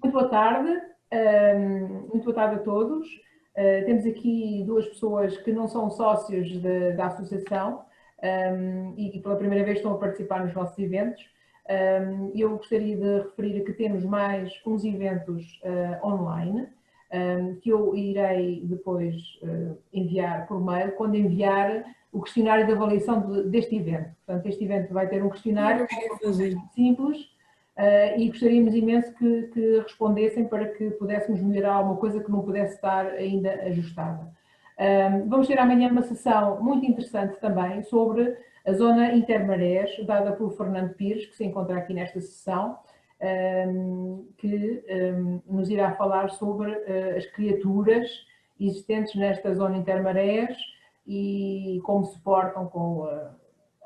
Muito boa tarde, muito boa tarde a todos. Temos aqui duas pessoas que não são sócios da associação e pela primeira vez estão a participar nos nossos eventos. Eu gostaria de referir que temos mais uns eventos online, que eu irei depois enviar por mail, quando enviar o questionário de avaliação deste evento. Portanto, este evento vai ter um questionário simples, e gostaríamos imenso que respondessem para que pudéssemos melhorar alguma coisa que não pudesse estar ainda ajustada. Vamos ter amanhã uma sessão muito interessante também sobre a zona Intermarés, dada pelo Fernando Pires, que se encontra aqui nesta sessão, que nos irá falar sobre as criaturas existentes nesta zona Intermarés e como se portam com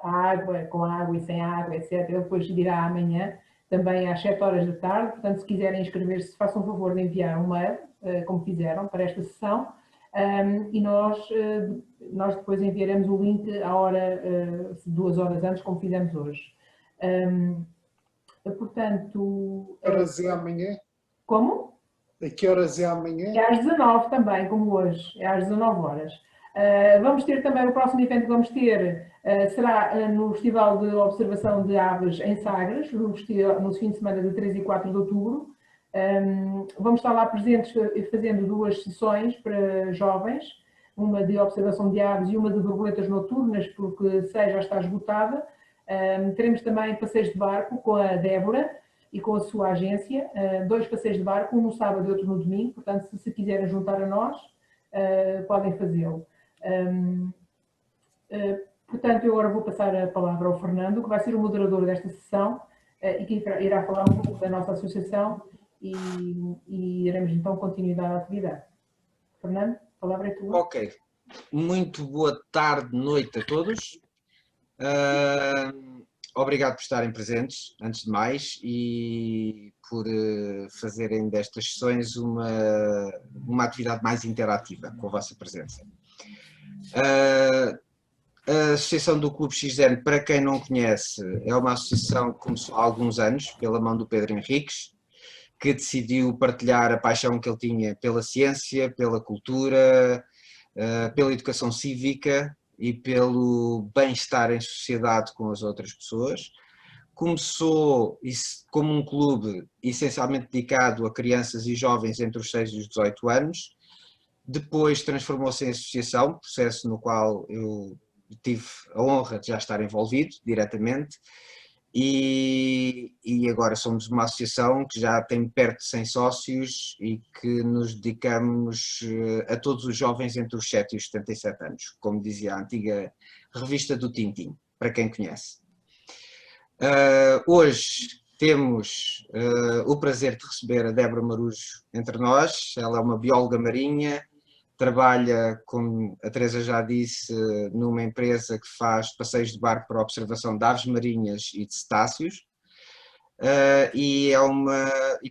a água e sem água, etc. Ele depois dirá amanhã, também às 7 horas da tarde. Portanto, se quiserem inscrever-se, façam o favor de enviar um mail, como fizeram, para esta sessão, e nós depois enviaremos o link à hora, 2 horas antes, como fizemos hoje. Portanto... Que horas é amanhã? Como? A que horas é amanhã? É às 19 também, como hoje, é às 19 horas. Vamos ter também, o próximo evento que vamos ter será no Festival de Observação de Aves em Sagres, no fim de semana de 3 e 4 de outubro. Vamos estar lá presentes fazendo 2 sessões para jovens, uma de observação de aves e uma de borboletas noturnas, porque 6 já está esgotada. Teremos também passeios de barco com a Débora e com a sua agência, 2 passeios de barco, um no sábado e outro no domingo. Portanto, se quiserem juntar a nós, podem fazê-lo. Portanto, eu agora vou passar a palavra ao Fernando, que vai ser o moderador desta sessão e que irá falar um pouco da nossa associação e iremos então continuidade à atividade. Fernando, a palavra é tua. Ok. Muito boa tarde, noite a todos. Obrigado por estarem presentes, antes de mais, e por fazerem destas sessões uma atividade mais interativa com a vossa presença. A Associação do Clube XN, para quem não conhece, é uma associação que começou há alguns anos, pela mão do Pedro Henriques, que decidiu partilhar a paixão que ele tinha pela ciência, pela cultura, pela educação cívica e pelo bem-estar em sociedade com as outras pessoas. Começou como um clube essencialmente dedicado a crianças e jovens entre os 6 e os 18 anos, depois transformou-se em associação, processo no qual eu tive a honra de já estar envolvido diretamente, e agora somos uma associação que já tem perto de 100 sócios e que nos dedicamos a todos os jovens entre os 7 e os 77 anos, como dizia a antiga revista do Tintim, para quem conhece. Hoje temos o prazer de receber a Débora Marujo entre nós. Ela é uma bióloga marinha, trabalha, como a Teresa já disse, numa empresa que faz passeios de barco para a observação de aves marinhas e de cetáceos, e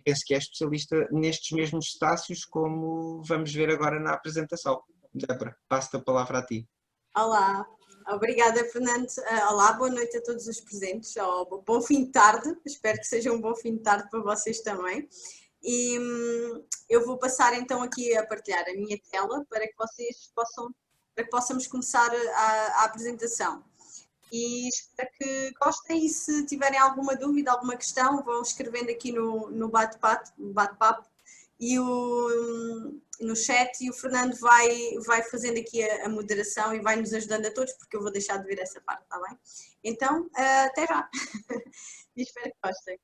penso que é especialista nestes mesmos cetáceos, como vamos ver agora na apresentação. Débora, passo-te a palavra a ti. Olá, obrigada Fernando. Olá, boa noite a todos os presentes, bom fim de tarde, espero que seja um bom fim de tarde para vocês também. E eu vou passar então aqui a partilhar a minha tela para que possamos começar a apresentação. E espero que gostem, e se tiverem alguma dúvida, alguma questão, vão escrevendo aqui no bate-papo e no chat, e o Fernando vai fazendo aqui a moderação e vai nos ajudando a todos, porque eu vou deixar de ver essa parte, está bem? Então, até já! E espero que gostem.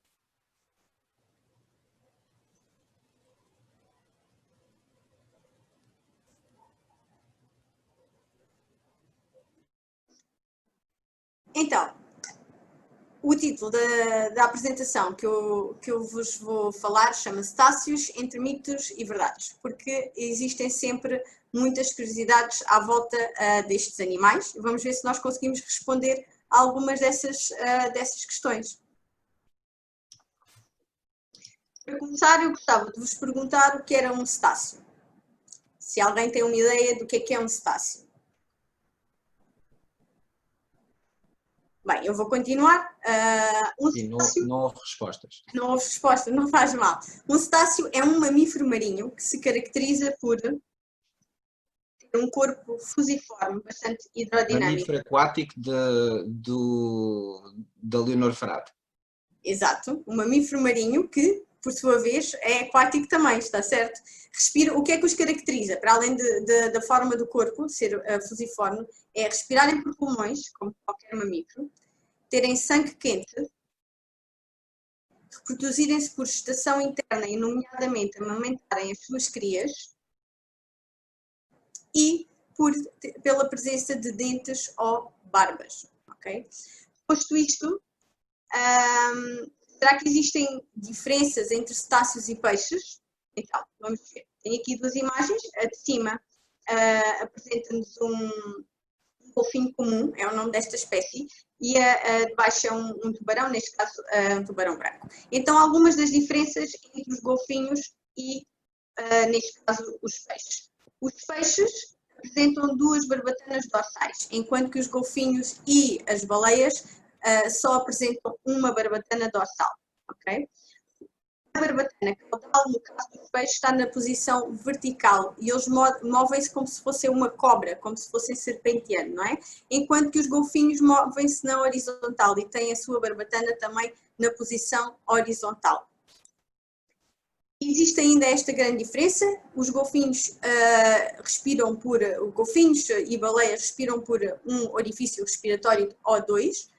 Então, o título da apresentação que eu vos vou falar chama-se Cetáceos entre mitos e verdades, porque existem sempre muitas curiosidades à volta destes animais. Vamos ver se nós conseguimos responder a algumas dessas questões. Para começar, eu gostava de vos perguntar o que era um cetáceo. Se alguém tem uma ideia do que é um cetáceo. Bem, eu vou continuar. Sim, não houve respostas. Não houve resposta, não faz mal. Um cetáceo é um mamífero marinho que se caracteriza por ter um corpo fusiforme, bastante hidrodinâmico. Mamífero aquático da Leonor Frade. Exato, um mamífero marinho que, por sua vez, é aquático também, está certo? Respira, o que é que os caracteriza? Para além da forma do corpo, ser fusiforme, é respirarem por pulmões, como qualquer mamífero, terem sangue quente, reproduzirem-se por gestação interna e, nomeadamente, amamentarem as suas crias e pela presença de dentes ou barbas. Okay? Posto isto, será que existem diferenças entre cetáceos e peixes? Então, vamos ver. Tenho aqui duas imagens. A de cima apresenta-nos um golfinho comum, é o nome desta espécie, e a de baixo é um tubarão, neste caso um tubarão branco. Então, algumas das diferenças entre os golfinhos e, neste caso, os peixes. Os peixes apresentam duas barbatanas dorsais, enquanto que os golfinhos e as baleias só apresentam uma barbatana dorsal. Okay? A barbatana caudal, no caso dos peixes, está na posição vertical e eles movem-se como se fosse uma cobra, como se fossem serpenteando, não é? Enquanto que os golfinhos movem-se na horizontal e têm a sua barbatana também na posição horizontal. Existe ainda esta grande diferença, os golfinhos golfinhos e baleias respiram por um orifício respiratório O2,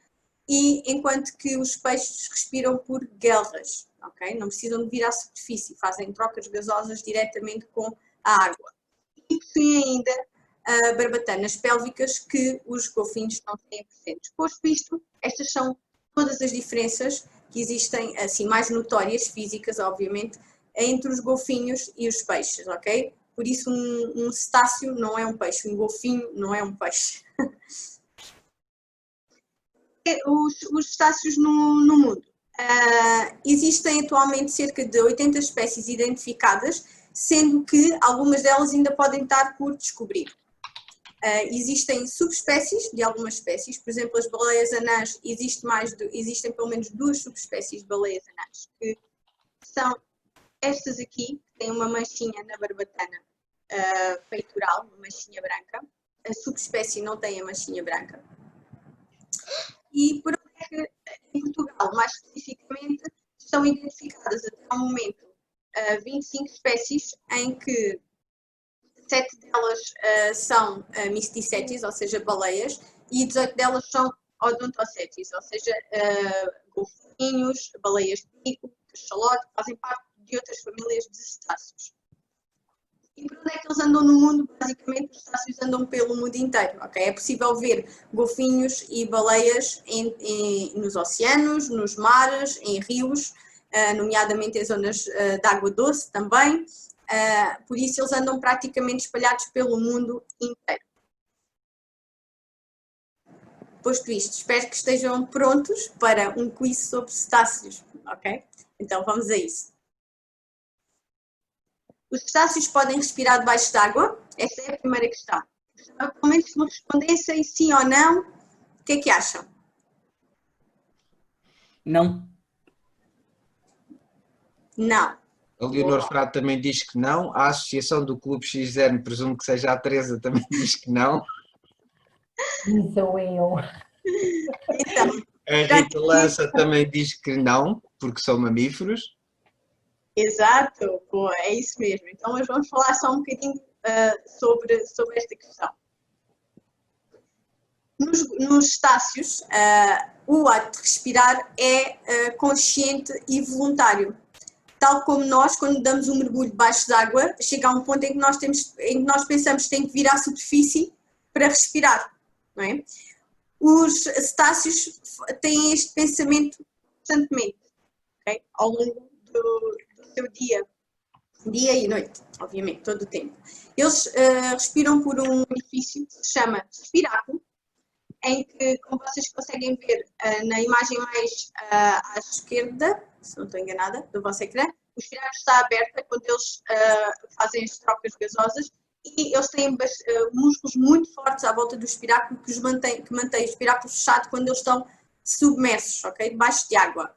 e enquanto que os peixes respiram por guelras, ok? Não precisam de vir à superfície, fazem trocas gasosas diretamente com a água. E possuem ainda barbatanas pélvicas que os golfinhos não têm presentes. Posto isto, estas são todas as diferenças que existem, assim, mais notórias, físicas, obviamente, entre os golfinhos e os peixes, ok? Por isso um cetáceo não é um peixe, um golfinho não é um peixe. Os cetáceos no mundo. Existem atualmente cerca de 80 espécies identificadas, sendo que algumas delas ainda podem estar por descobrir. Existem subespécies de algumas espécies, por exemplo, as baleias anãs, existem pelo menos duas subespécies de baleias anãs, que são estas aqui, que têm uma manchinha na barbatana peitoral, uma manchinha branca. A subespécie não tem a manchinha branca. E por onde é que, em Portugal, mais especificamente, estão identificadas até ao momento 25 espécies, em que 7 delas são misticetes, ou seja, baleias, e 18 delas são odontocetes, ou seja, golfinhos, baleias de pico, cachalote, fazem parte de outras famílias de cetáceos. E por onde é que eles andam no mundo? Basicamente, os cetáceos andam pelo mundo inteiro, ok? É possível ver golfinhos e baleias nos oceanos, nos mares, em rios, nomeadamente em zonas de água doce também. Por isso, eles andam praticamente espalhados pelo mundo inteiro. Posto isto, espero que estejam prontos para um quiz sobre cetáceos, ok? Então, vamos a isso. Os cetáceos podem respirar debaixo d'água? Esta é a primeira questão. Pelo menos que me respondessem sim ou não, o que é que acham? Não. Não. A Leonor Frade também diz que não. A Associação do Clube XN, presumo que seja a Teresa, também diz que não. Sou eu. Então, A Rita Lança também diz que não, porque são mamíferos. exato, boa, é isso mesmo. Então, nós vamos falar só um bocadinho sobre esta questão. Nos cetáceos, o ato de respirar é consciente e voluntário. Tal como nós, quando damos um mergulho debaixo d'água, chega a um ponto em que nós pensamos que tem que vir à superfície para respirar, não é? Os cetáceos têm este pensamento constantemente, okay? Ao longo do seu dia e noite, obviamente, todo o tempo. Eles respiram por um orifício que se chama espiráculo, em que, como vocês conseguem ver na imagem mais à esquerda, se não estou enganada, do vosso ecrã, o espiráculo está aberto quando eles fazem as trocas gasosas e eles têm músculos muito fortes à volta do espiráculo que mantém o espiráculo fechado quando eles estão submersos, ok? Debaixo de água.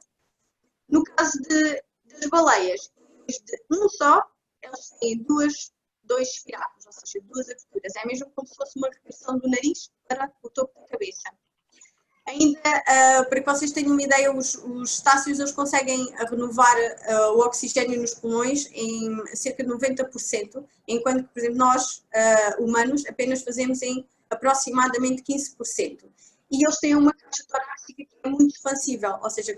No caso das baleias, de um só, eles têm dois espiráculos, ou seja, duas aberturas. É mesmo como se fosse uma regressão do nariz para o topo da cabeça. Ainda, para que vocês tenham uma ideia, os cetáceos eles conseguem renovar o oxigênio nos pulmões em cerca de 90%, enquanto que, por exemplo, nós, humanos, apenas fazemos em aproximadamente 15%. E eles têm uma caixa torácica que é muito expansível, ou seja,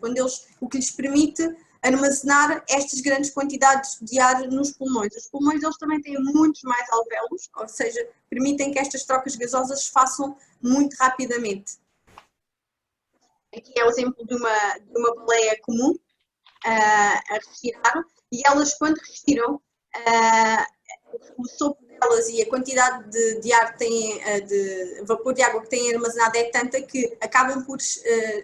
o que lhes permite armazenar estas grandes quantidades de ar nos pulmões. Os pulmões eles também têm muitos mais alvéolos, ou seja, permitem que estas trocas gasosas se façam muito rapidamente. Aqui é o exemplo de uma baleia comum a respirar, e elas, quando respiram, o sopro delas e a quantidade de ar que têm, de vapor de água que têm armazenado é tanta que acabam por,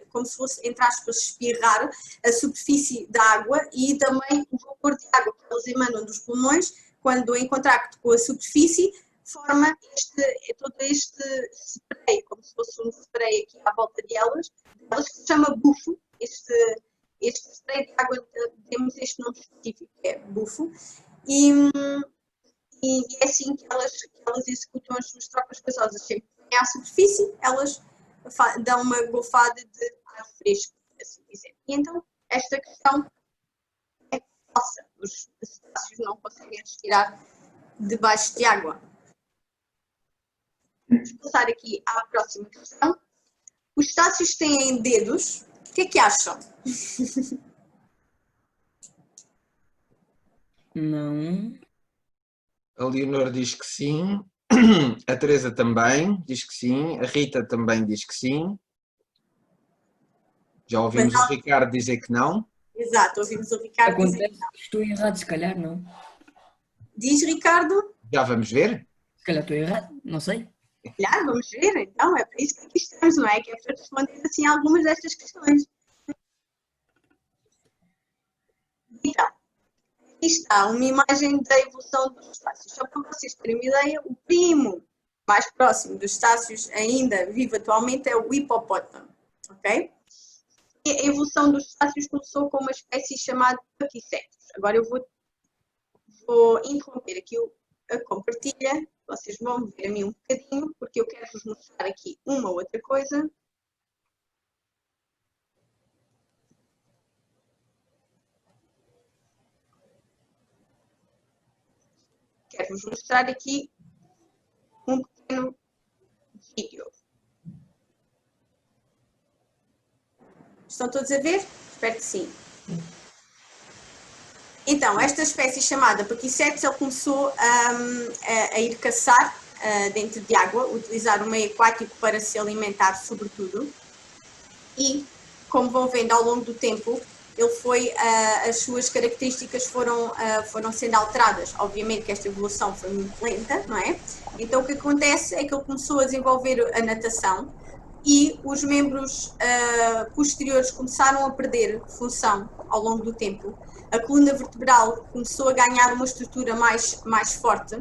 como se fosse, entre aspas, espirrar a superfície da água, e também o vapor de água que elas emanam dos pulmões, quando em contacto com a superfície, forma todo este spray, como se fosse um spray aqui à volta delas, que se chama bufo. Este spray de água, temos este nome específico, que é bufo, e é assim que elas executam as suas trocas gasosas. Sempre que vêm à superfície, elas dão uma golfada de ar fresco, assim dizer. E então, esta questão é falsa. Os cetáceos não conseguem respirar debaixo de água. Vamos passar aqui à próxima questão. Os cetáceos têm dedos. O que é que acham? Não. A Leonor diz que sim, a Teresa também diz que sim, a Rita também diz que sim. Já ouvimos o Ricardo dizer que não. Exato, ouvimos o Ricardo dizer que não. Estou errado, se calhar não. Diz, Ricardo? Já vamos ver? Se calhar estou errado, não sei. Calhar, vamos ver, então, é para isso que aqui estamos, não é? Que é para responder assim a algumas destas questões. Então, aqui está uma imagem da evolução dos cetáceos. Só para vocês terem uma ideia, o primo mais próximo dos cetáceos ainda vivo atualmente é o hipopótamo, ok? E a evolução dos cetáceos começou com uma espécie chamada Pachycetus. Agora eu vou interromper aqui a compartilha. Vocês vão ver a mim um bocadinho, porque eu quero vos mostrar aqui uma outra coisa. Quero vos mostrar aqui um pequeno vídeo. Estão todos a ver? Espero que sim. Então, esta espécie chamada Pachycetus, ele começou a ir caçar dentro de água, utilizar o meio aquático para se alimentar, sobretudo. E, como vão vendo ao longo do tempo, as suas características foram sendo alteradas. Obviamente que esta evolução foi muito lenta, não é? Então, o que acontece é que ele começou a desenvolver a natação, e os membros posteriores começaram a perder função ao longo do tempo. A coluna vertebral começou a ganhar uma estrutura mais forte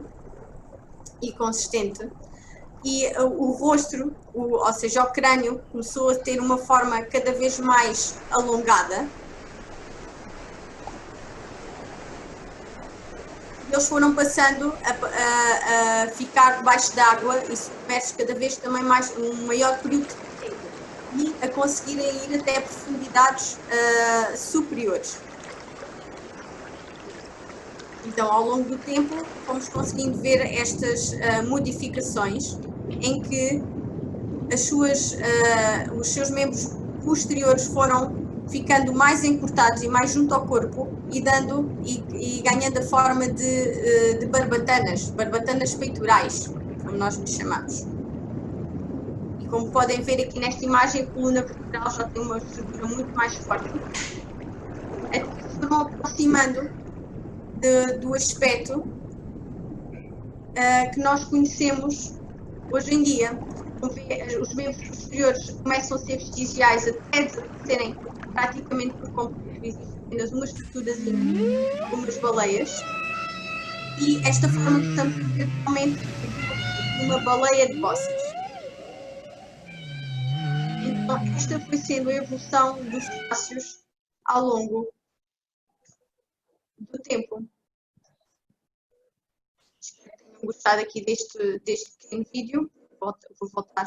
e consistente, e o rosto, ou seja, o crânio, começou a ter uma forma cada vez mais alongada. Eles foram passando a ficar debaixo d'água e submersos cada vez também um maior período de tempo, e a conseguirem ir até profundidades superiores. Então, ao longo do tempo, fomos conseguindo ver estas modificações em que os seus membros posteriores foram ficando mais encurtados e mais junto ao corpo, e ganhando a forma de barbatanas peitorais, como nós nos chamamos. E como podem ver aqui nesta imagem, a coluna vertebral já tem uma estrutura muito mais forte, até que se foram aproximando do aspecto que nós conhecemos hoje em dia. Os membros posteriores começam a ser vestigiais até desaparecerem praticamente por completo. Existe apenas uma estruturazinha, como as baleias. e esta forma que estamos a ver realmente uma baleia de fósseis. Então, esta foi sendo a evolução dos cetáceos ao longo do tempo. Espero que tenham gostado aqui deste pequeno vídeo. Vou voltar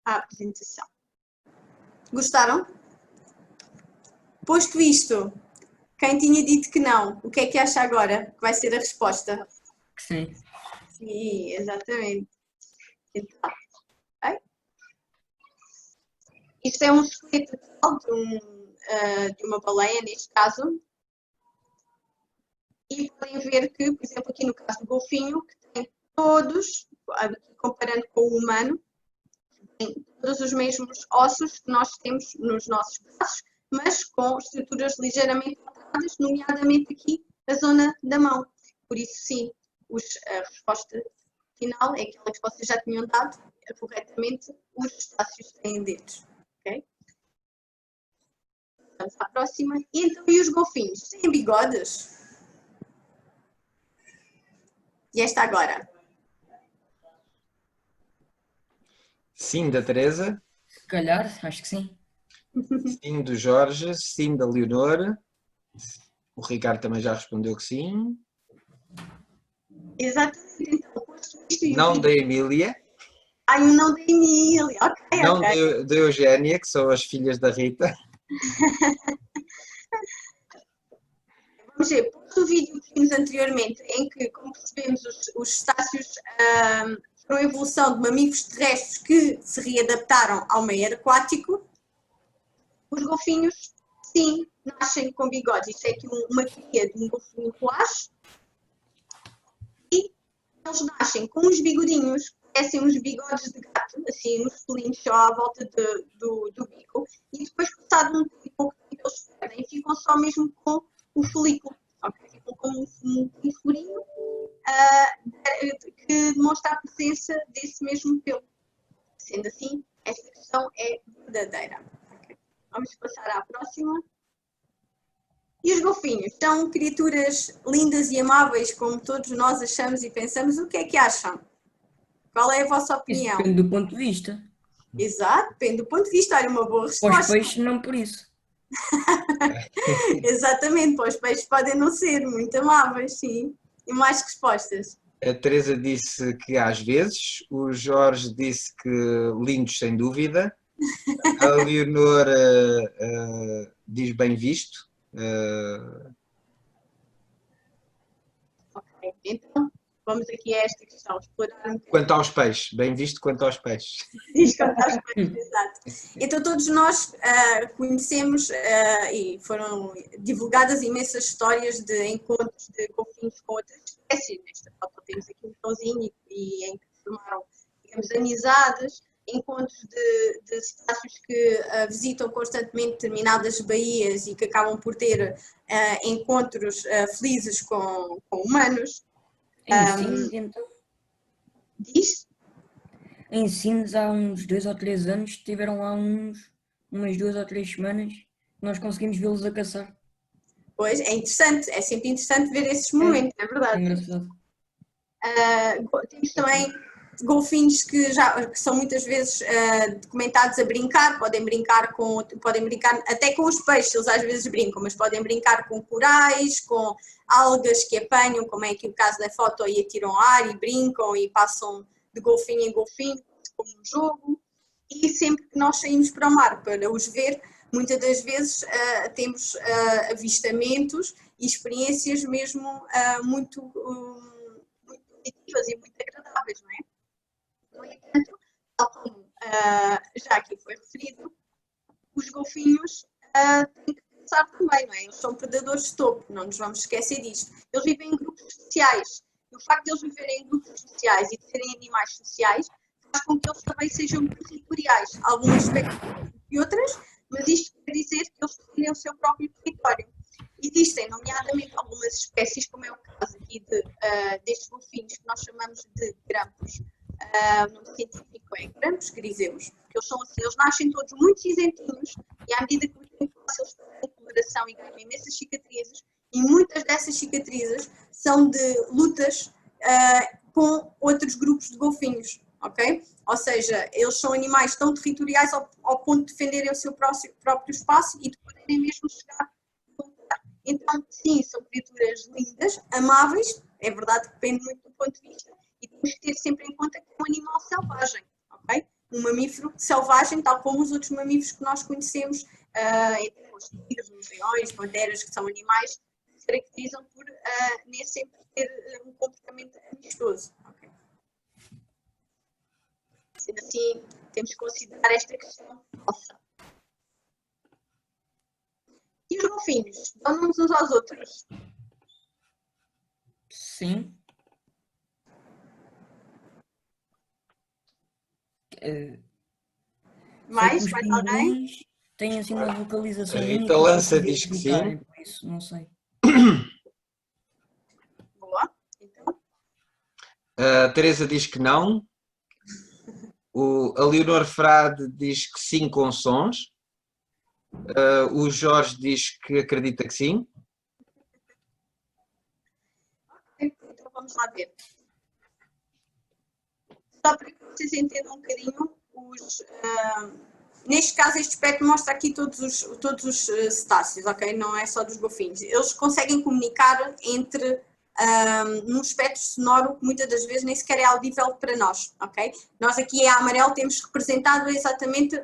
à apresentação. Gostaram? Posto isto, quem tinha dito que não, o que é que acha agora que vai ser a resposta? Que sim. Sim, exatamente. Então, okay. Isto é um esqueleto de uma baleia, neste caso. E podem ver que, por exemplo, aqui no caso do golfinho, que tem todos, comparando com o humano, tem todos os mesmos ossos que nós temos nos nossos braços, mas com estruturas ligeiramente alteradas, nomeadamente aqui a zona da mão. Por isso, sim, a resposta final é aquela que vocês já tinham dado, corretamente, os cetáceos têm dedos. Okay? Vamos à próxima. E então, e os golfinhos? Têm bigodes? E esta agora? Sim, da Teresa. Se calhar, acho que sim. Sim, do Jorge. Sim, da Leonor. O Ricardo também já respondeu que sim. Exatamente. Então, posto isto e Não da Emília. Ai, o não da Emília. Ok, Não ok. da Eugénia, que são as filhas da Rita. Vamos ver, posto o vídeo que vimos anteriormente, em que, como percebemos, os cetáceos foram a evolução de mamíferos terrestres que se readaptaram ao meio aquático, os golfinhos, sim, nascem com bigodes. Isto é aqui uma cria de um golfinho roache. E eles nascem com uns bigodinhos, parecem uns bigodes de gato, assim, uns pelinhos só à volta do bico. E depois, passado um pouco tempo, eles perdem e ficam só mesmo com o folículo. Okay? Ficam como um furinho que demonstra a presença desse mesmo pelo. Sendo assim, esta questão é verdadeira. Okay? Vamos passar à próxima. E os golfinhos? São criaturas lindas e amáveis, como todos nós achamos e pensamos. O que é que acham? Qual é a vossa Isso opinião? depende do ponto de vista. Exato, depende do ponto de vista. Olha, uma boa Para os resposta. peixes, não por isso. Exatamente, para os peixes podem não ser muito amáveis, sim. E mais respostas? A Teresa disse que às vezes. O Jorge disse que lindos, sem dúvida. A Leonor diz bem visto. Ok, então vamos aqui a esta questão, explorar um bocadinho. Quanto aos peixes, bem visto quanto aos peixes. Diz quanto aos peixes, exato. Então todos nós conhecemos e foram divulgadas imensas histórias de encontros de golfinhos com outras espécies. Nesta foto temos aqui um cãozinho e em que formaram, digamos, amizades, encontros de cetáceos que visitam constantemente determinadas baías e que acabam por ter encontros felizes com humanos. Em Sines, então. Diz? Em Sines, há uns 2 ou 3 anos, estiveram lá umas 2 ou 3 semanas, nós conseguimos vê-los a caçar. Pois, é interessante, é sempre interessante ver esses momentos, é É verdade. engraçado. Temos também golfinhos que são muitas vezes documentados a brincar, podem brincar até com os peixes, eles às vezes brincam, mas podem brincar com corais, com algas que apanham, como é aqui o caso da foto, e atiram ar e brincam e passam de golfinho em golfinho, como um jogo. E sempre que nós saímos para o mar para os ver, muitas das vezes temos avistamentos e experiências mesmo muito positivas e muito agradáveis, não é? No entanto, tal como já aqui foi referido, os golfinhos têm que pensar também, não é? Eles são predadores de topo, não nos vamos esquecer disto. Eles vivem em grupos sociais. E o facto de eles viverem em grupos sociais e de serem animais sociais faz com que eles também sejam territoriais. Algumas espécies e outras, mas isto quer dizer que eles definem o seu próprio território. Existem, nomeadamente, algumas espécies, como é o caso aqui destes golfinhos que nós chamamos de grampos. No científico é grampos griseus, porque eles são assim, eles nascem todos muito cinzentinhos e à medida que o tempo passa eles perdem coração e ganham imensas cicatrizes, e muitas dessas cicatrizes são de lutas com outros grupos de golfinhos, ok? Ou seja, eles são animais tão territoriais ao ponto de defenderem o seu próprio espaço e de poderem mesmo chegar a lutar. Então, sim, são criaturas lindas, amáveis, é verdade que depende muito do ponto de vista, e temos que ter sempre em conta que é um animal selvagem, ok? Um mamífero selvagem, tal como os outros mamíferos que nós conhecemos, os tigres, os leões, panteras, que são animais que se caracterizam por nem sempre ter um comportamento amistoso. Okay? Sendo assim, temos que considerar esta questão nossa. E os golfinhos? Dão-nos uns aos outros? Sim. Mais Os alguém? pinguins têm assim uma vocalização A única. Rita Lança para diz que gritarem, sim. por isso, não sei. Boa. Então, A Teresa diz que não. A Leonor Frade diz que sim com sons. O Jorge diz que acredita que sim. então vamos lá ver. Só para que vocês entendam um bocadinho, neste caso este espectro mostra aqui todos os cetáceos, ok? Não é só dos golfinhos. Eles conseguem comunicar entre num espectro sonoro que muitas das vezes nem sequer é audível para nós, ok? Nós aqui em amarelo temos representado exatamente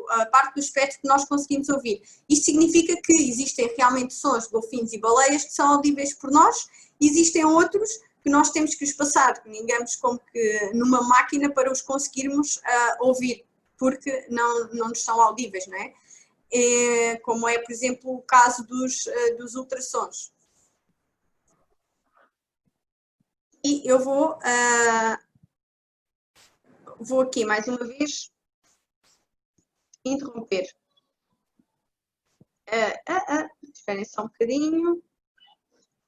a parte do espectro que nós conseguimos ouvir. Isto significa que existem realmente sons de golfinhos e baleias que são audíveis por nós, existem outros que nós temos que os passar, digamos, como que numa máquina para os conseguirmos ouvir, porque não nos são audíveis, não é? Como é, por exemplo, o caso dos ultrassons. E eu vou aqui mais uma vez interromper. Esperem só um bocadinho.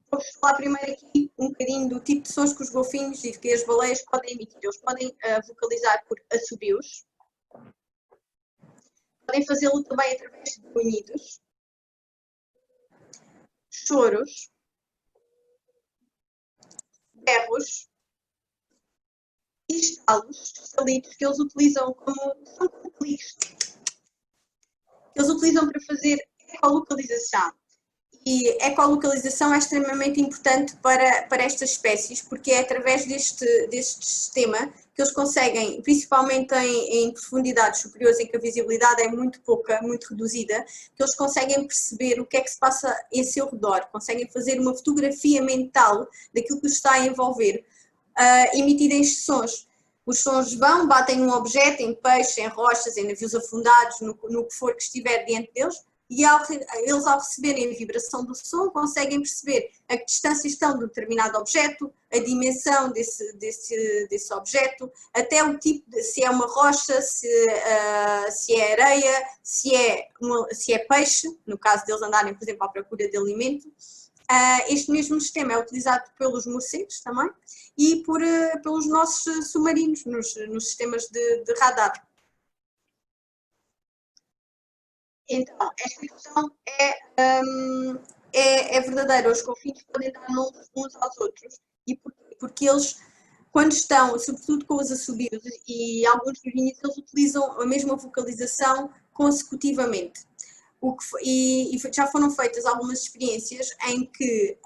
Vou-vos falar primeiro aqui um bocadinho do tipo de sons que os golfinhos e que as baleias podem emitir. Eles podem vocalizar por assobios, podem fazê-lo também através de grunhidos, choros, berros e estalos, estalitos, que eles utilizam são cliques, que eles utilizam para fazer ecolocalização. E ecolocalização é extremamente importante para estas espécies, porque é através deste sistema que eles conseguem, principalmente em profundidades superiores em que a visibilidade é muito pouca, muito reduzida, que eles conseguem perceber o que é que se passa em seu redor, conseguem fazer uma fotografia mental daquilo que os está a envolver, emitida em sons. Os sons vão, batem num objeto, em peixes, em rochas, em navios afundados, no que for que estiver diante deles, e eles, ao receberem a vibração do som, conseguem perceber a que distância estão de um determinado objeto, a dimensão desse objeto, até o tipo, se é uma rocha, se é areia, se é peixe, no caso deles andarem, por exemplo, à procura de alimento. Este mesmo sistema é utilizado pelos morcegos também e pelos nossos submarinos, nos sistemas de radar. Então, esta questão é verdadeira. Os golfinhos podem dar nomes uns aos outros. E porquê? Porque eles, quando estão, sobretudo com os assobios e alguns grunhidos, eles utilizam a mesma vocalização consecutivamente. E já foram feitas algumas experiências em que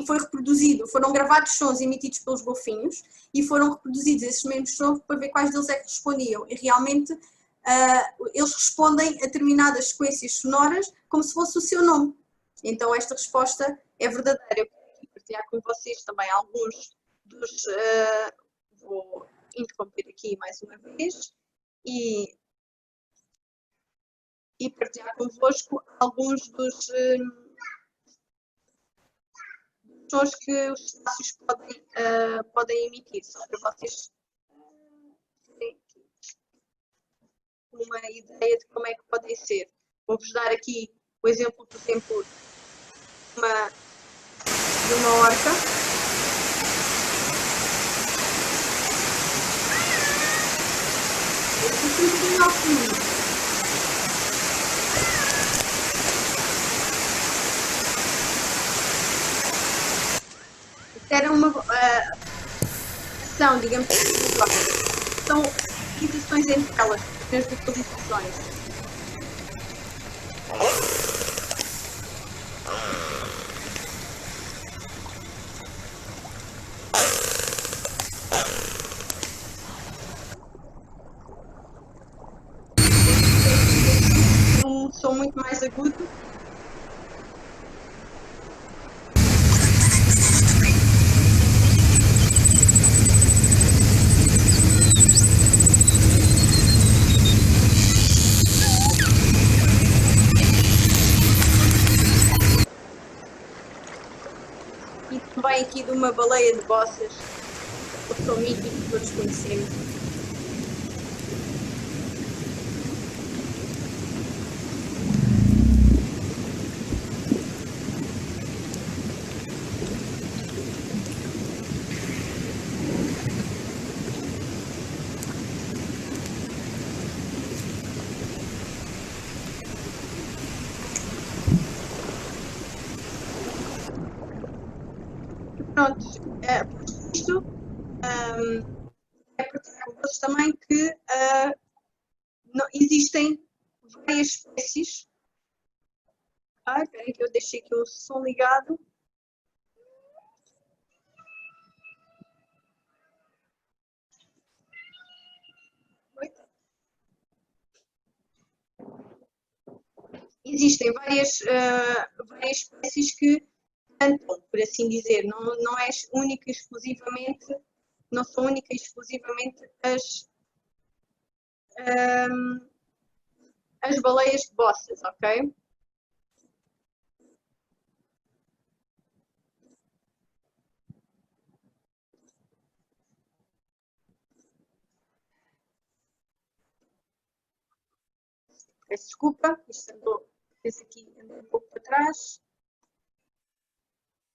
foi reproduzido, foram gravados sons emitidos pelos golfinhos e foram reproduzidos esses mesmos sons para ver quais deles é que respondiam. E realmente eles respondem a determinadas sequências sonoras como se fosse o seu nome. Então esta resposta é verdadeira. Eu quero aqui partilhar com vocês também alguns dos... vou interromper aqui mais uma vez e partilhar convosco alguns dos sons que os cetáceos podem emitir, só para vocês terem uma ideia de como é que podem ser. Vou-vos dar aqui o exemplo, por exemplo, de uma orca. Este é um bocadinho ao fundo. era uma ação, digamos assim, são localizações entre elas, as localizações. Um som muito mais agudo. E também aqui de uma baleia de bossas, o som mítico que todos conhecemos. Pronto, isto é partilhar convosco também que existem várias espécies. Espera aí que eu deixei aqui o som ligado. Existem várias espécies que cantam, por assim dizer, não é única e exclusivamente, não são única e exclusivamente as baleias de bossas, ok? Peço desculpa, isto aqui andou um pouco para trás.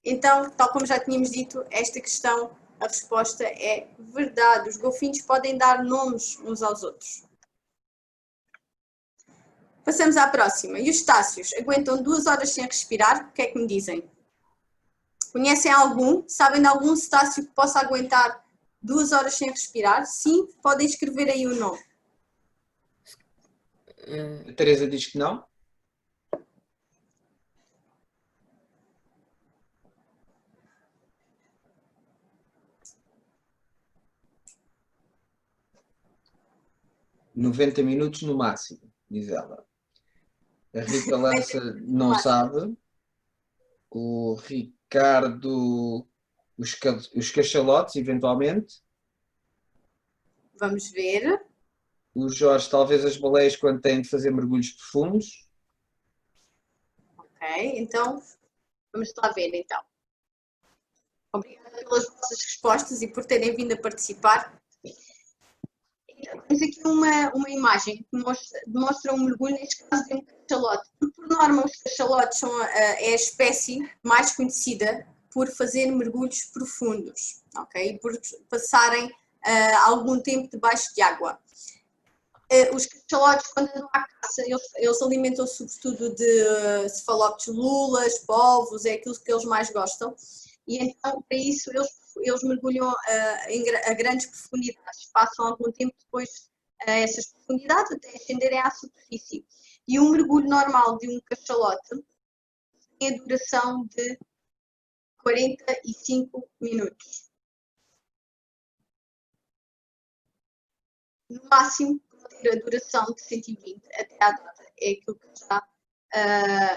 Então, tal como já tínhamos dito, esta questão, a resposta é verdade. Os golfinhos podem dar nomes uns aos outros. Passamos à próxima. E os cetáceos aguentam 2 horas sem respirar? O que é que me dizem? Conhecem algum? Sabem de algum cetáceo que possa aguentar 2 horas sem respirar? Sim, podem escrever aí o nome. A Teresa diz que não. "90 minutos no máximo", diz ela. A Rita Lança não sabe. O Ricardo, os cachalotes, eventualmente. Vamos ver. O Jorge, talvez as baleias quando têm de fazer mergulhos profundos. Ok, então, vamos lá ver então. Obrigada pelas vossas respostas e por terem vindo a participar. Temos aqui uma imagem que demonstra um mergulho, neste caso de um cachalote. Por norma, os cachalotes é a espécie mais conhecida por fazer mergulhos profundos, ok? E por passarem algum tempo debaixo de água. Os cachalotes, quando andam à caça, eles alimentam-se sobretudo de cefalópodes, lulas, polvos, é aquilo que eles mais gostam. E então, para isso, eles mergulham a grandes profundidades, passam algum tempo depois a essas profundidades até ascenderem à superfície. E um mergulho normal de um cachalote tem a duração de 45 minutos. No máximo, pode ter a duração de 120 até à data, é aquilo que está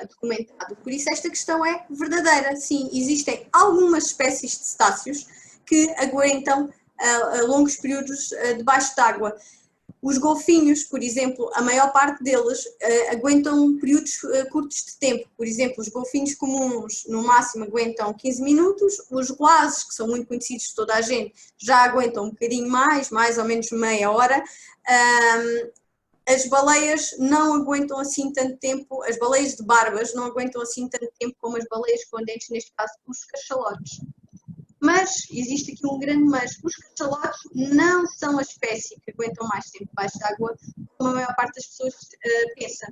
documentado. Por isso esta questão é verdadeira. Sim, existem algumas espécies de cetáceos que aguentam longos períodos debaixo d'água. Os golfinhos, por exemplo, a maior parte deles aguentam períodos curtos de tempo. Por exemplo, os golfinhos comuns no máximo aguentam 15 minutos, os glazes, que são muito conhecidos de toda a gente, já aguentam um bocadinho mais ou menos meia hora. As baleias não aguentam assim tanto tempo, as baleias de barbas não aguentam assim tanto tempo como as baleias com dentes, neste caso os cachalotes. Mas, existe aqui um grande mas, os cachalotes não são a espécie que aguentam mais tempo debaixo de água, como a maior parte das pessoas pensa.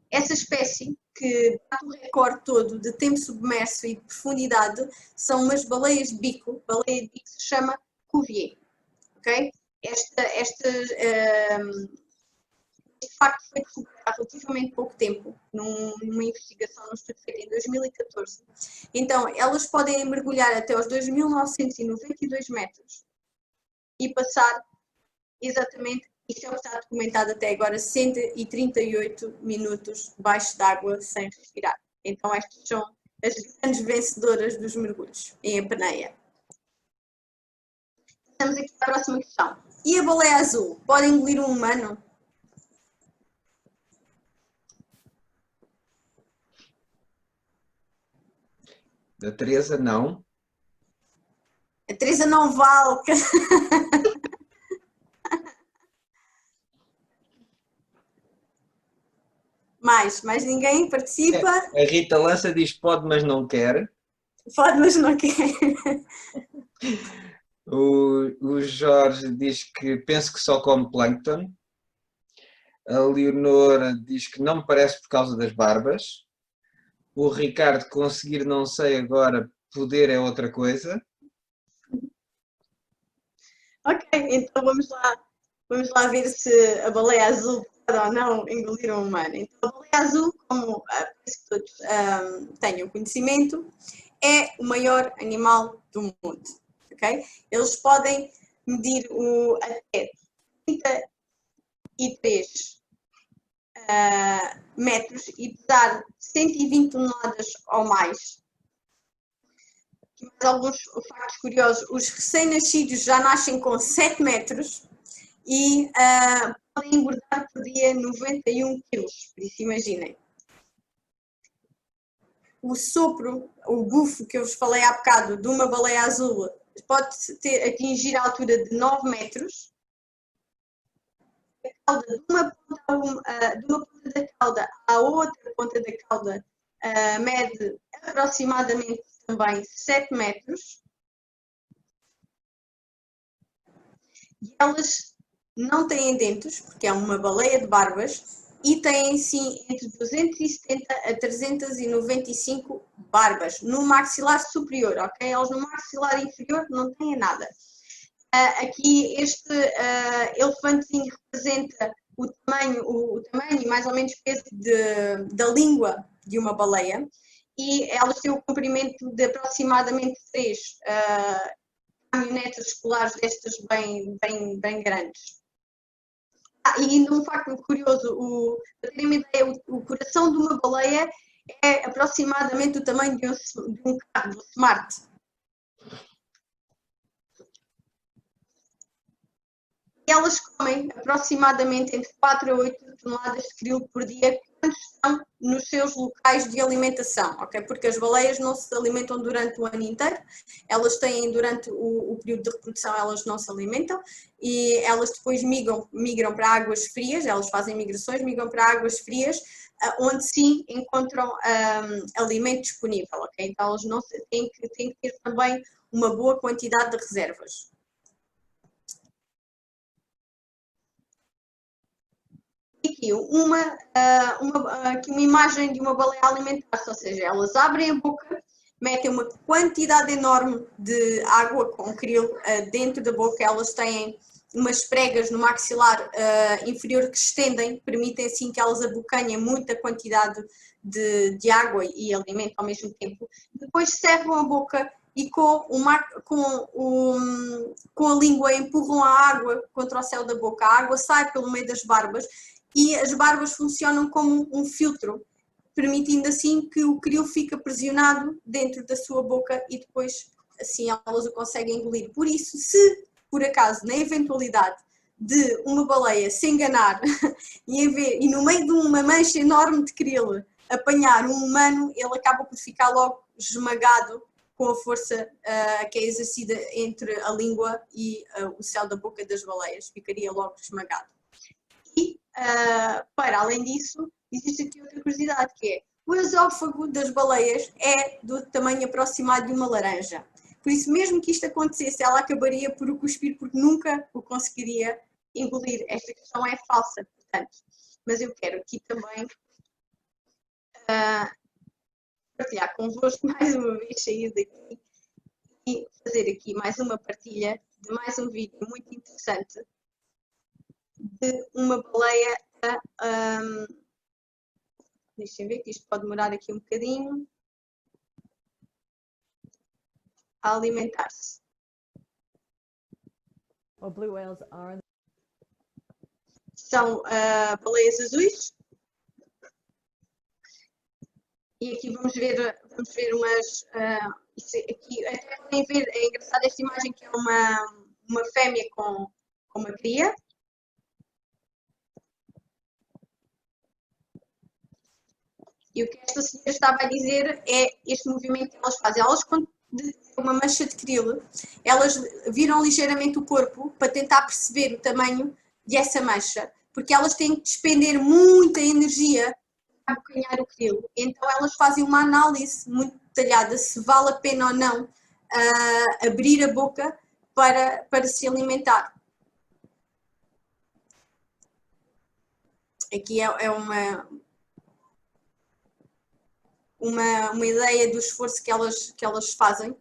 Essa espécie que bate o recorde todo de tempo submerso e de profundidade são umas baleias de bico. A baleia de bico se chama Cuvier. Okay? Este facto foi descoberto há relativamente pouco tempo, numa investigação, num estudo feito em 2014. Então, elas podem mergulhar até aos 2.992 metros e passar exatamente, isto é o que está documentado até agora, 138 minutos debaixo d'água sem respirar. Então, estas são as grandes vencedoras dos mergulhos em apneia. Estamos aqui à próxima questão. E a baleia azul pode engolir um humano? Da Teresa, não. A Teresa não vale. Mais ninguém participa? A Rita Lança diz pode, mas não quer. Pode, mas não quer. O Jorge diz que penso que só come plâncton. A Leonora diz que não me parece por causa das barbas. O Ricardo, conseguir não sei agora, poder é outra coisa. Ok, então vamos lá ver se a baleia azul pode ou não engolir um humano. Então a baleia azul, como penso que todos tenham conhecimento, é o maior animal do mundo. Okay? Eles podem medir até 33 metros e pesar 120 toneladas ou mais. Aqui mais alguns factos curiosos. Os recém-nascidos já nascem com 7 metros e podem engordar por dia 91 quilos, por isso imaginem. O sopro, o bufo que eu vos falei há bocado de uma baleia azul pode atingir a altura de 9 metros. A cauda de uma ponta da cauda à outra ponta da cauda mede aproximadamente também 7 metros. E elas não têm dentes, porque é uma baleia de barbas, e têm sim entre 270 a 395 barbas no maxilar superior, ok? Elas no maxilar inferior não têm nada. Aqui este elefantezinho representa o tamanho e mais ou menos peso da língua de uma baleia, e elas têm o comprimento de aproximadamente 3 caminhonetas escolares destas bem grandes. E ainda um facto muito curioso, para terem uma ideia, o coração de uma baleia é aproximadamente do tamanho de um carro, do Smart. E elas comem aproximadamente entre 4 a 8 toneladas de krill por dia quando estão nos seus locais de alimentação, ok? Porque as baleias não se alimentam durante o ano inteiro, elas têm durante o período de reprodução, elas não se alimentam e elas depois migram para águas frias, elas fazem migrações, migram para águas frias, onde sim encontram alimento disponível, ok? Então elas não têm que ter também uma boa quantidade de reservas. Aqui uma imagem de uma baleia alimentar-se, ou seja, elas abrem a boca, metem uma quantidade enorme de água com krill dentro da boca, elas têm umas pregas no maxilar inferior que estendem, permitem assim que elas abocanhem muita quantidade de água e alimento ao mesmo tempo. Depois cerram a boca e com a língua empurram a água contra o céu da boca. A água sai pelo meio das barbas e as barbas funcionam como um filtro, permitindo assim que o krill fique aprisionado dentro da sua boca e depois assim elas o conseguem engolir. Por isso, se por acaso, na eventualidade de uma baleia se enganar e no meio de uma mancha enorme de krill apanhar um humano, ele acaba por ficar logo esmagado com a força que é exercida entre a língua e o céu da boca das baleias, ficaria logo esmagado. E, para além disso, existe aqui outra curiosidade, que é o esófago das baleias é do tamanho aproximado de uma laranja. Por isso, mesmo que isto acontecesse, ela acabaria por o cuspir, porque nunca o conseguiria engolir. Esta questão é falsa, portanto. Mas eu quero aqui também partilhar convosco mais uma vez, sair daqui e fazer aqui mais uma partilha de mais um vídeo muito interessante de uma baleia deixem ver que isto pode demorar aqui um bocadinho, a alimentar-se. São baleias azuis. E aqui vamos ver umas. Aqui, até podem ver, é engraçado esta imagem que é uma fêmea com uma cria. E o que esta senhora estava a dizer é este movimento que elas fazem. Elas, quando uma mancha de krill, elas viram ligeiramente o corpo para tentar perceber o tamanho dessa mancha, porque elas têm que despender muita energia para abocanhar o krill. Então elas fazem uma análise muito detalhada se vale a pena ou não abrir a boca para se alimentar. Aqui é uma ideia do esforço que elas fazem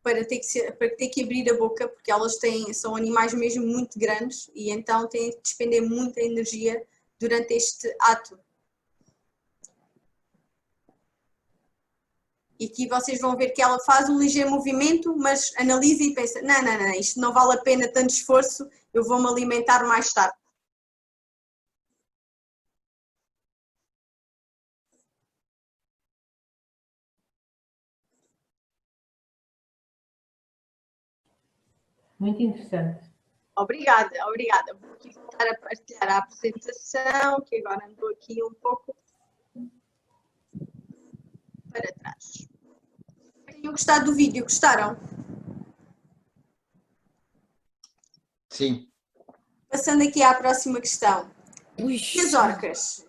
para ter que abrir a boca, porque elas são animais mesmo muito grandes e então têm que despender muita energia durante este ato. E aqui vocês vão ver que ela faz um ligeiro movimento, mas analisa e pensa, não, isto não vale a pena tanto esforço, eu vou-me alimentar mais tarde. Muito interessante. Obrigada. Vou aqui voltar a partilhar a apresentação, que agora andou aqui um pouco para trás. Tenham gostado do vídeo? Gostaram? Sim. Passando aqui à próxima questão. E as orcas?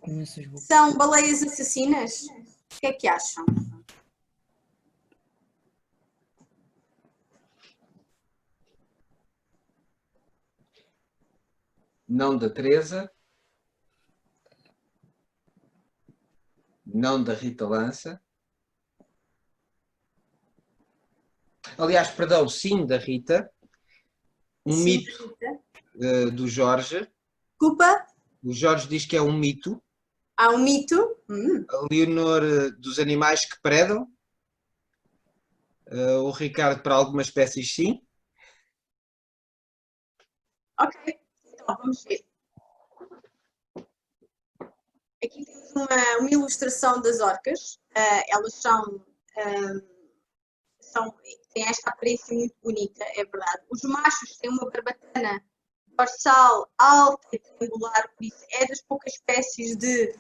São baleias assassinas? O que é que acham? Não da Teresa, não da Rita Lança. Aliás, perdão, sim, da Rita. Um Sim, mito Rita. do Jorge. Desculpa? O Jorge diz que é um mito. Há um mito? A Leonor dos animais que predam. O Ricardo para algumas espécies sim. Ok, então vamos ver. Aqui temos uma ilustração das orcas. Elas têm esta aparência muito bonita, é verdade. Os machos têm uma barbatana dorsal alta e triangular, por isso é das poucas espécies de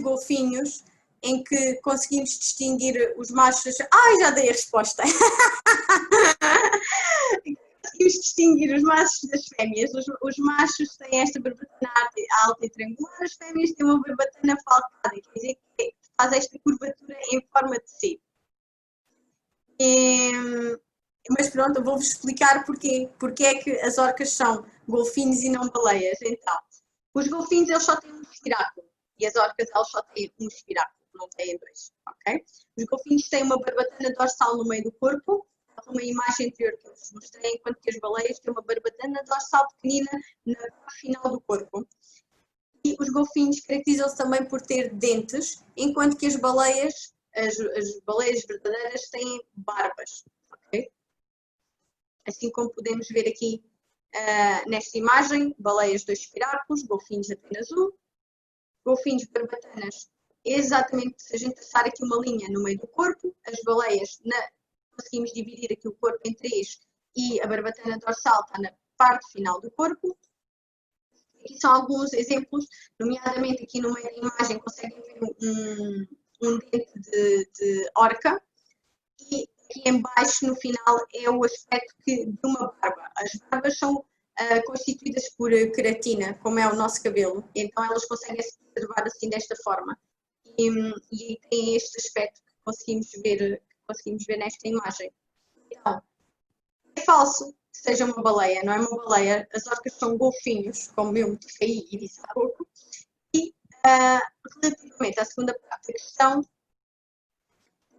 golfinhos em que conseguimos distinguir os machos. Ai, já dei a resposta! Conseguimos distinguir os machos das fêmeas. Os machos têm esta barbatana alta e triangular, as fêmeas têm uma barbatana falcada, quer dizer que faz esta curvatura em forma de C. Mas pronto, eu vou-vos explicar porquê. Porque é que as orcas são golfinhos e não baleias. Então, os golfinhos eles só têm um espiráculo e as orcas elas só têm um espiráculo, não têm dois, ok? Os golfinhos têm uma barbatana dorsal no meio do corpo, uma imagem anterior que eu vos mostrei, enquanto que as baleias têm uma barbatana dorsal pequenina na parte final do corpo. E os golfinhos caracterizam-se também por ter dentes, enquanto que as baleias verdadeiras têm barbas. Okay? Assim como podemos ver aqui nesta imagem, baleias dois espiráculos, golfinhos apenas um, golfinhos barbatanas, exatamente se a gente traçar aqui uma linha no meio do corpo, as baleias conseguimos dividir aqui o corpo em três e a barbatana dorsal está na parte final do corpo. Aqui são alguns exemplos, nomeadamente aqui no meio da imagem conseguem ver um dente de orca e aqui em baixo no final é o aspecto de uma barba. As barbas são constituídas por queratina, como é o nosso cabelo, então elas conseguem se preservar assim desta forma e tem este aspecto que conseguimos ver nesta imagem. Então, é falso que seja uma baleia, não é uma baleia, as orcas são golfinhos, como eu me caí e disse há pouco, e Relativamente à segunda parte da questão,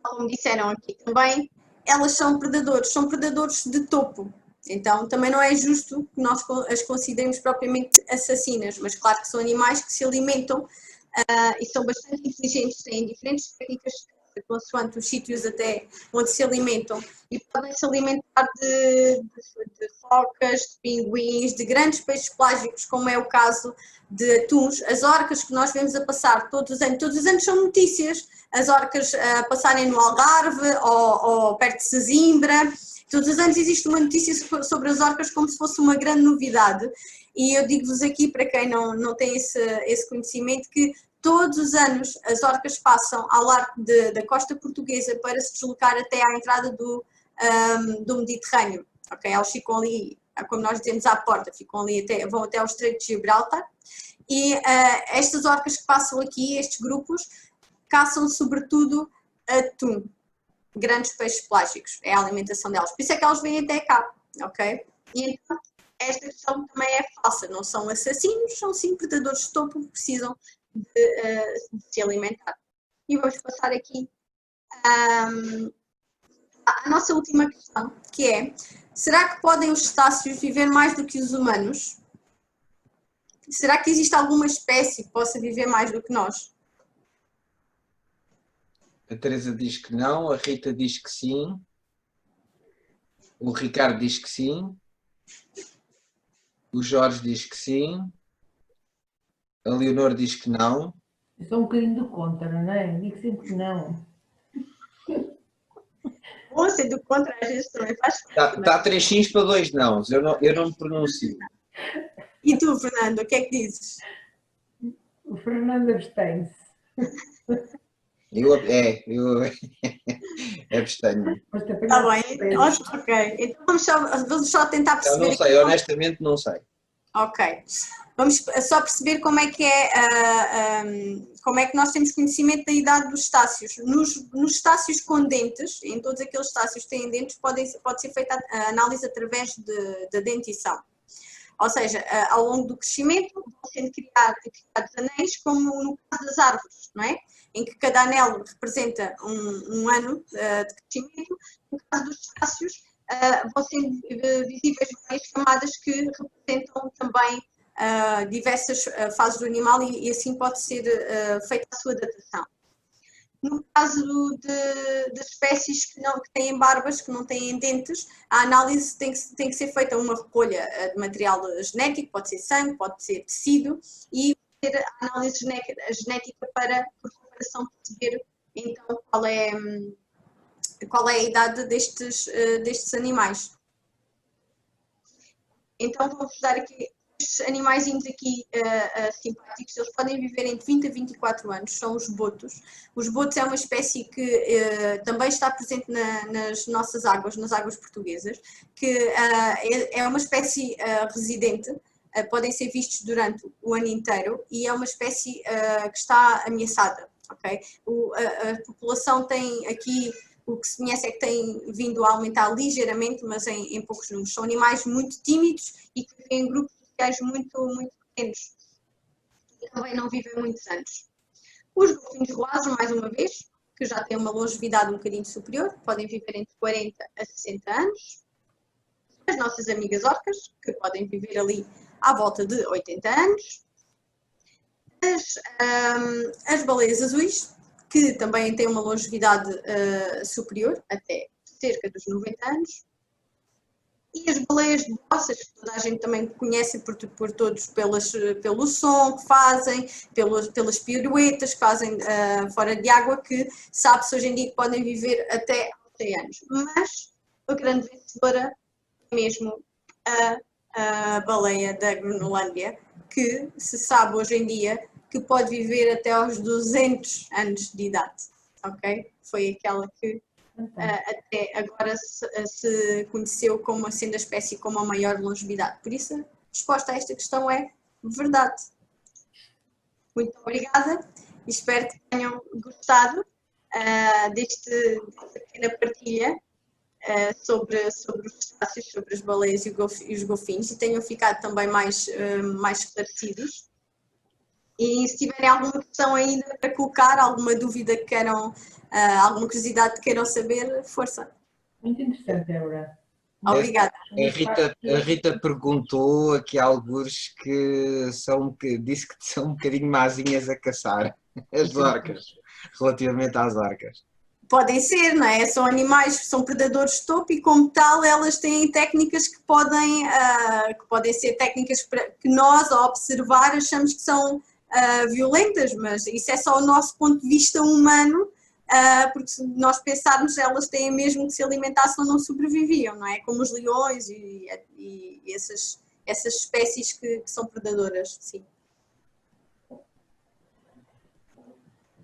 como disseram aqui também, elas são predadores de topo. Então, também não é justo que nós as consideremos propriamente assassinas, mas claro que são animais que se alimentam e são bastante inteligentes, têm diferentes técnicas, consoante os sítios até onde se alimentam, e podem se alimentar de focas, de pinguins, de grandes peixes pelágicos, como é o caso de atuns. As orcas que nós vemos a passar todos os anos são notícias, as orcas a passarem no Algarve ou perto de Sesimbra. Todos os anos existe uma notícia sobre as orcas como se fosse uma grande novidade, e eu digo-vos aqui, para quem não tem esse conhecimento, que todos os anos as orcas passam ao largo da costa portuguesa para se deslocar até à entrada do Mediterrâneo. Okay? Elas ficam ali, como nós dizemos, à porta, ficam ali vão até ao Estreito de Gibraltar, e estas orcas que passam aqui, estes grupos, caçam sobretudo atum, grandes peixes pelágicos, é a alimentação delas, por isso é que elas vêm até cá, ok? E então, esta questão também é falsa, não são assassinos, são sim predadores de topo que precisam de se alimentar. E vamos passar aqui à nossa última questão, que é: será que podem os cetáceos viver mais do que os humanos? Será que existe alguma espécie que possa viver mais do que nós? A Teresa diz que não, a Rita diz que sim, o Ricardo diz que sim, o Jorge diz que sim, a Leonor diz que não. Eu sou um bocadinho do contra, não é? Digo sempre que não. Ou ser do contra, às vezes também faz parte. Está 3 sims para 2 não, eu não me pronuncio. E tu, Fernando, o que é que dizes? O Fernando abstém-se. Eu abstenho. Está bem, ok. Então vamos só tentar Eu perceber. não sei, honestamente não sei. Ok. Vamos só perceber como é que como é que nós temos conhecimento da idade dos cetáceos. Nos cetáceos com dentes, em todos aqueles cetáceos que têm dentes, pode ser feita a análise através da dentição. Ou seja, ao longo do crescimento vão sendo criados anéis, como no caso das árvores, não é? Em que cada anel representa um ano de crescimento. No caso dos cetáceos, vão sendo visíveis várias camadas que representam também diversas fases do animal, e assim pode ser feita a sua datação. No caso das espécies que têm barbas, que não têm dentes, a análise tem que ser feita uma recolha de material genético, pode ser sangue, pode ser tecido, e ter a análise genética para, por comparação, perceber então qual é a idade destes animais. Então vou-vos dar aqui estes animaizinhos aqui simpáticos. Eles podem viver entre 20 a 24 anos, são os botos. Os botos é uma espécie que também está presente nas nossas águas, nas águas portuguesas, que é uma espécie residente, podem ser vistos durante o ano inteiro, e é uma espécie que está ameaçada. Okay? A população tem aqui, o que se conhece é que tem vindo a aumentar ligeiramente, mas em poucos números. São animais muito tímidos e que vivem em grupos sociais muito, muito pequenos e também não vivem muitos anos. Os golfinhos roados, mais uma vez, que já têm uma longevidade um bocadinho superior, podem viver entre 40 a 60 anos. As nossas amigas orcas, que podem viver ali à volta de 80 anos. As baleias azuis, que também têm uma longevidade superior, até cerca dos 90 anos. E as baleias de bossas, que toda a gente também conhece por todos pelo som que fazem, pelas piruetas que fazem fora de água, que sabe-se hoje em dia que podem viver até 100 anos. Mas a grande vencedora é mesmo a baleia da Groenlândia, que se sabe hoje em dia que pode viver até aos 200 anos de idade, ok? Foi aquela que até agora se conheceu como sendo a espécie com a maior longevidade. Por isso, a resposta a esta questão é verdade. Muito obrigada e espero que tenham gostado desta pequena partilha sobre os cetáceos, sobre as baleias e os golfinhos, e tenham ficado também mais esclarecidos. E se tiverem alguma questão ainda para colocar, alguma dúvida que queiram, alguma curiosidade que queiram saber, força. Muito interessante, Débora. Obrigada. A Rita perguntou aqui alguns que disse que são um bocadinho mazinhas a caçar, as orcas, relativamente às orcas. Podem ser, não é? São animais, são predadores de topo e como tal elas têm técnicas que podem ser técnicas que nós, ao observar, achamos que são violentas, mas isso é só o nosso ponto de vista humano, porque se nós pensarmos, elas têm mesmo que se alimentar, senão não sobreviviam, não é? Como os leões e essas espécies que são predadoras, sim.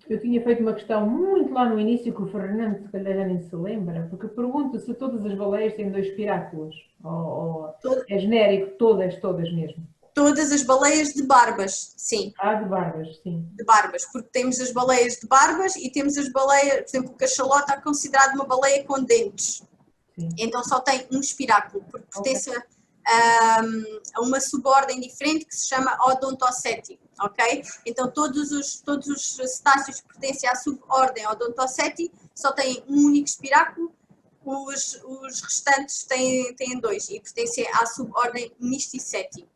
Eu tinha feito uma questão muito lá no início que o Fernando se calhar já nem se lembra, porque pergunto se todas as baleias têm 2 piráculos, ou é genérico, todas mesmo. Todas as baleias de barbas, sim. De barbas, sim. De barbas, porque temos as baleias de barbas e temos as baleias, por exemplo, o cachalota é considerado uma baleia com dentes. Sim. Então só tem um espiráculo, porque pertence a uma subordem diferente que se chama Odontoceti, ok? Então todos os cetáceos que pertencem à subordem Odontoceti só têm um único espiráculo, os restantes têm 2 e pertencem à subordem Mysticeti.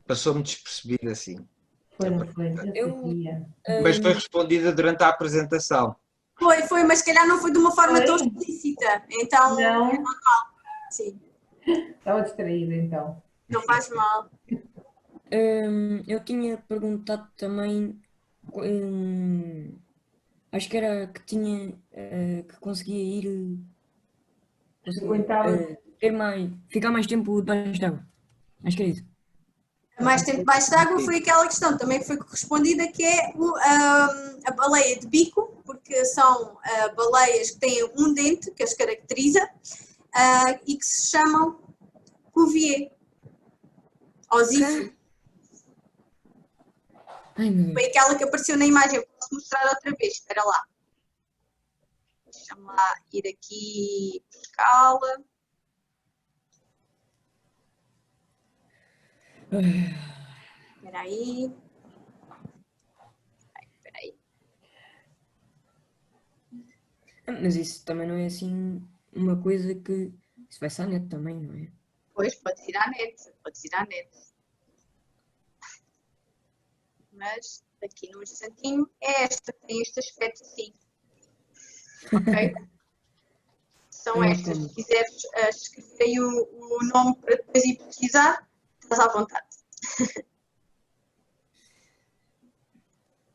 Passou-me despercebido assim. Foi, não foi? Mas foi respondida durante a apresentação. Foi, mas se calhar não foi de uma forma tão explícita, então não. É normal. Sim. Estava distraída então. Não faz mal. Eu tinha perguntado também, acho que era que tinha, que conseguia ir, ficar mais tempo debaixo d'água. Acho que é isso. Mais tempo debaixo d'água foi aquela questão também que foi respondida, que é a baleia de bico, porque são baleias que têm um dente que as caracteriza e que se chamam Cuvier, osífero. Foi aquela que apareceu na imagem, eu posso mostrar outra vez, espera lá. Deixa-me lá ir aqui buscá-la. Espera aí. Mas isso também não é assim uma coisa que... Isso vai ser à net também, não é? Pois, pode ir à net. Mas aqui no instantinho é esta, tem este aspecto assim. Ok? São estas. Se quiseres escrever aí o nome para depois ir pesquisar, estás à vontade.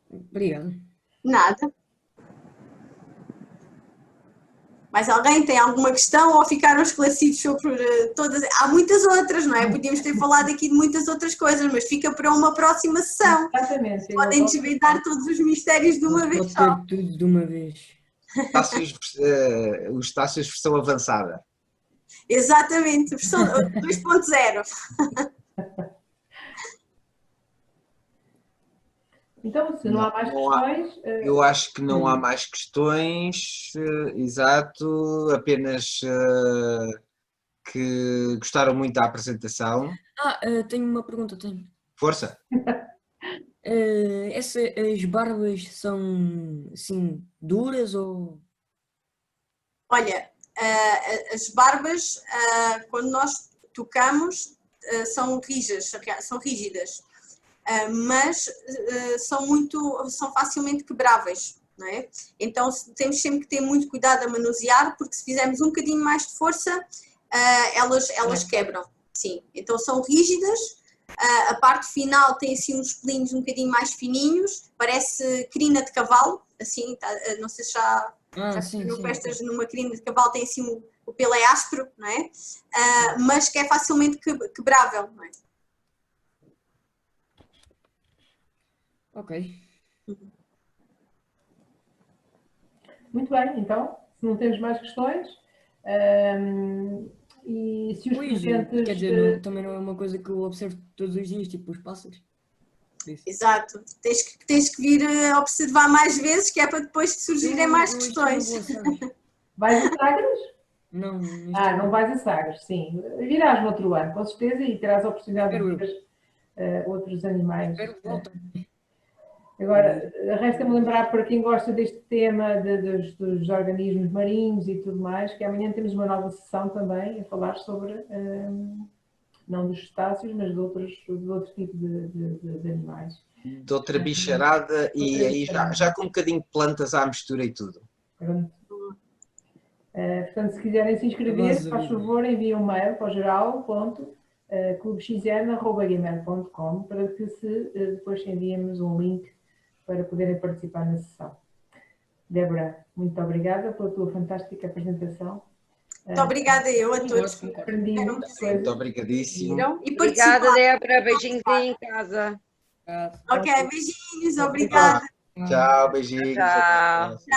Obrigado. Nada. Mais alguém tem alguma questão ou ficaram esclarecidos sobre todas? Há muitas outras, não é? Podíamos ter falado aqui de muitas outras coisas, mas fica para uma próxima sessão. Exatamente. Podem desvendar todos os mistérios de uma vez só. Pode ter tudo de uma vez. Os estácios versão avançada. Exatamente, versão 2.0. Então, se não há mais questões... Eu acho que não há mais questões, exato, apenas que gostaram muito da apresentação. Tenho uma pergunta, tenho. Força! As barbas são, assim, duras ou... Olha, as barbas, quando nós tocamos, são rígidas. Mas são facilmente quebráveis, não é? Então temos sempre que ter muito cuidado a manusear, porque se fizermos um bocadinho mais de força, elas quebram, sim. Então são rígidas, a parte final tem assim uns pelinhos um bocadinho mais fininhos, parece crina de cavalo, assim, não sei se já viram festas numa crina de cavalo, tem assim o pelo é áspero, não é? Mas que é facilmente quebrável, não é? Ok. Muito bem, então, se não temos mais questões, e se os presentes... Quer dizer, também não é uma coisa que eu observo todos os dias, tipo os pássaros. Exato, tens que vir observar mais vezes, que é para depois surgirem mais questões. Vais a Sagres? Não, neste Ah, ano. não vais a Sagres, sim. Virás no outro ano, com certeza, e terás a oportunidade Espero de ver outros animais. Espero voltar. Agora, resta-me lembrar para quem gosta deste tema dos organismos marinhos e tudo mais, que amanhã temos uma nova sessão também a falar sobre, não dos cetáceos, mas de outro tipo de animais. De outra bicharada e aí já com um bocadinho de plantas à mistura e tudo. Pronto. Portanto, se quiserem se inscrever, faz favor, enviem um mail para o geral.clubexn@gmail.com para que depois enviemos um link para poderem participar na sessão. Débora, muito obrigada pela tua fantástica apresentação. Muito obrigada eu a todos. Aprendi muitas coisas. Muito obrigadíssimo. E Obrigada, participaram. Débora. Beijinhos aí em casa. Ok, beijinhos, obrigada. Tchau, beijinhos. Tchau. Até a próxima.